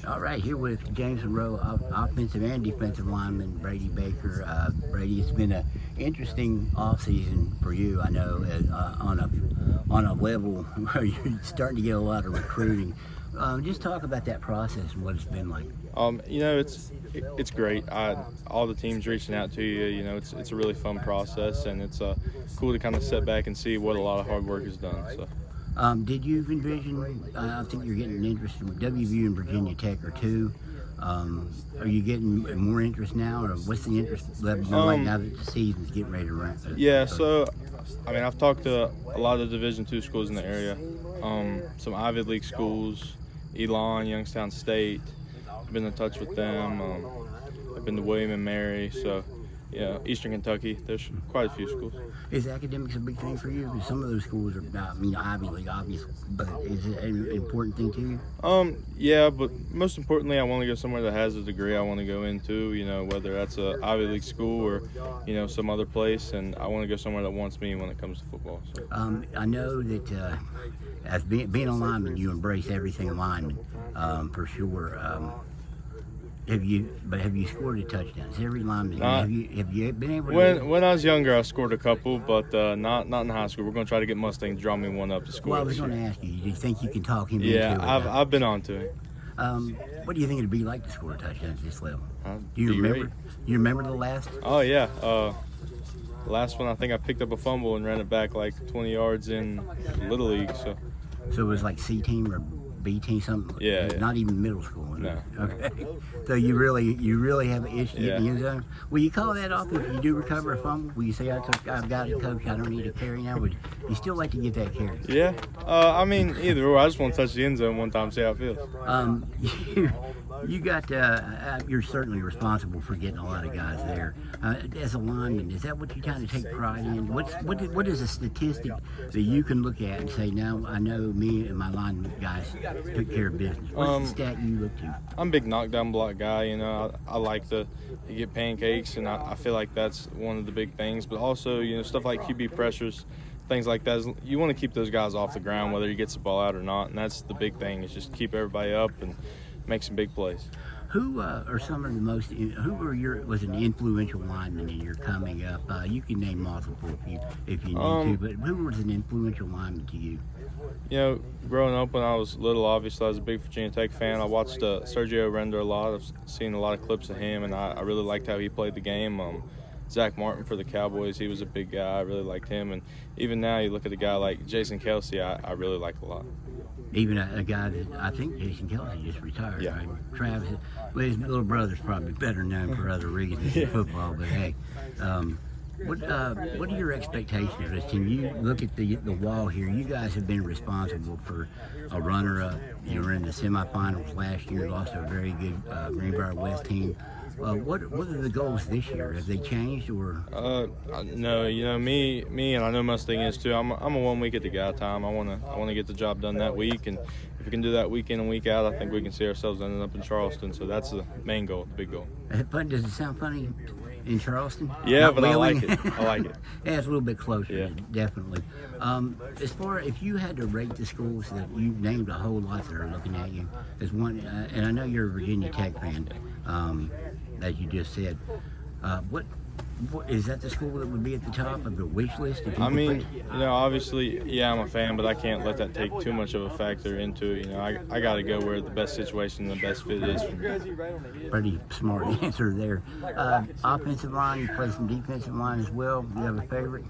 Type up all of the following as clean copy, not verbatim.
All right, here with James Monroe, offensive and defensive lineman Brady Baker. Brady, it's been an interesting offseason for you, I know, on a level where you're starting to get a lot of recruiting. Just talk about that process and what it's been like. It's great. All the teams reaching out to you. It's a really fun process, and it's cool to kind of sit back and see what a lot of hard work is done. So. Did you envision, I think you're getting an interest from WVU and Virginia Tech or two. Are you getting more interest now, or what's the interest level like now that the season's getting ready to run? So, I've talked to a lot of Division II schools in the area, some Ivy League schools, Elon, Youngstown State. I've been in touch with them. I've been to William and Mary, so Eastern Kentucky. There's quite a few schools. Is academics a big thing for you? Because some of those schools are, Ivy League, obviously, but is it an important thing to you? Yeah, but most importantly, I want to go somewhere that has a degree I want to go into, whether that's a Ivy League school or, some other place, and I want to go somewhere that wants me when it comes to football. So. I know that as being a lineman, you embrace everything lineman, for sure. Have you scored a touchdown? Is every lineman? Have you been able to? When I was younger, I scored a couple, but not in high school. We're going to try to get Mustang to draw me one up to score. Well, I was going to ask you. Do you think you can talk him into it? Yeah, I've been on to it. What do you think it'd be like to score a touchdown at this level? Do you remember? Great. You remember the last? Oh yeah. The last one, I think I picked up a fumble and ran it back like 20 yards in Little League. So it was like C team or B team, something. Yeah. Not even middle school. No. Okay. So you really have an issue in the end zone. Will you call that off if you do recover a fumble? Will you say, I've got it, coach, I don't need a carry now? Would you still like to get that carry? Yeah. Either or. I just want to touch the end zone one time, see how it feels. You got. You're certainly responsible for getting a lot of guys there. As a lineman, is that what you kind of take pride in? What is a statistic that you can look at and say, now I know me and my lineman guys took care of business? What's the stat you look to? I'm a big knockdown block guy. I like to get pancakes, and I feel like that's one of the big things. But also, stuff like QB pressures, things like that. You want to keep those guys off the ground, whether he gets the ball out or not, and that's the big thing. Is just keep everybody up and make some big plays. Who are some of the most? Was an influential lineman in your coming up? You can name multiple if you need to, but who was an influential lineman to you? Growing up when I was little, obviously I was a big Virginia Tech fan. I watched Sergio Render a lot. I've seen a lot of clips of him, and I really liked how he played the game. Zach Martin for the Cowboys, he was a big guy. I really liked him, and even now you look at a guy like Jason Kelsey, I really like a lot. Even a guy that I think Jason Kelsey just retired, yeah. Right? Travis, well, his little brother's probably better known for other reasons than football, but hey. What are your expectations? Can you look at the wall here? You guys have been responsible for a runner-up. You were in the semifinals last year, lost to a very good Greenbrier West team. What are the goals this year? Have they changed or? No, me, and I know Mustang is too. I'm a 1 week at the guy time. I wanna get the job done that week, and if we can do that week in and week out, I think we can see ourselves ending up in Charleston. So that's the main goal, the big goal. Does it sound funny in Charleston? Yeah, Not but Wheeling? I like it. I like it. Yeah, it's a little bit closer, yeah. Definitely. As far if you had to rate the schools that you named a whole lot that are looking at you as one, and I know you're a Virginia Tech fan. As you just said, what is that the school that would be at the top of the wish list? Obviously, yeah, I'm a fan, but I can't let that take too much of a factor into it. I got to go where the best situation, the best fit is for me. Pretty smart answer there. Offensive line, you play some defensive line as well. You have a favorite?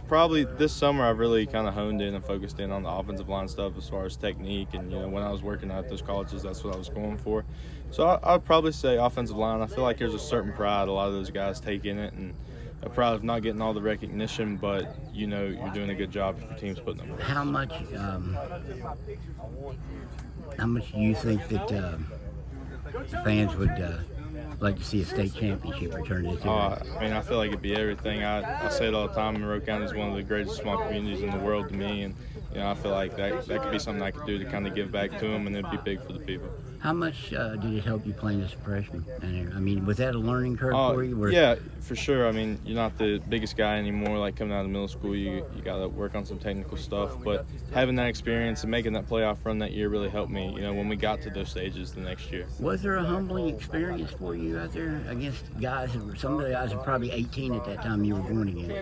Probably this summer I've really kind of honed in and focused in on the offensive line stuff as far as technique. And, when I was working at those colleges, that's what I was going for. So I'd probably say offensive line. I feel like there's a certain pride a lot of those guys take in it, and a pride of not getting all the recognition, but you're doing a good job if your team's putting them. How much do you think that fans would like to see a state championship return this year? I feel like it'd be everything. I say it all the time. Monroe County is one of the greatest small communities in the world to me, and I feel like that could be something I could do to kind of give back to them, and it'd be big for the people. How much did it help you playing as a freshman? And I mean, was that a learning curve for you? Yeah, for sure. I mean, you're not the biggest guy anymore. Like coming out of middle school, you got to work on some technical stuff. But having that experience and making that playoff run that year really helped me. You know, when we got to those stages the next year. Was there a humbling experience for you out there against guys? Some of the guys were probably 18 at that time you were going against.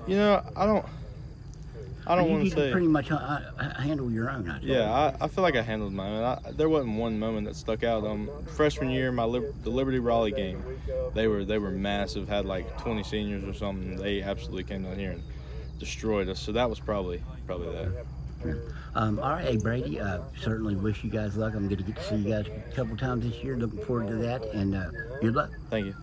You know, I don't want to say. You pretty much handle your own. Yeah, I feel like I handled my own. There wasn't one moment that stuck out. Freshman year, the Liberty Raleigh game, they were massive. Had like 20 seniors or something. They absolutely came down here and destroyed us. So that was probably that. All right, hey Brady. Certainly wish you guys luck. I'm going to get to see you guys a couple times this year. Looking forward to that, and good luck. Thank you.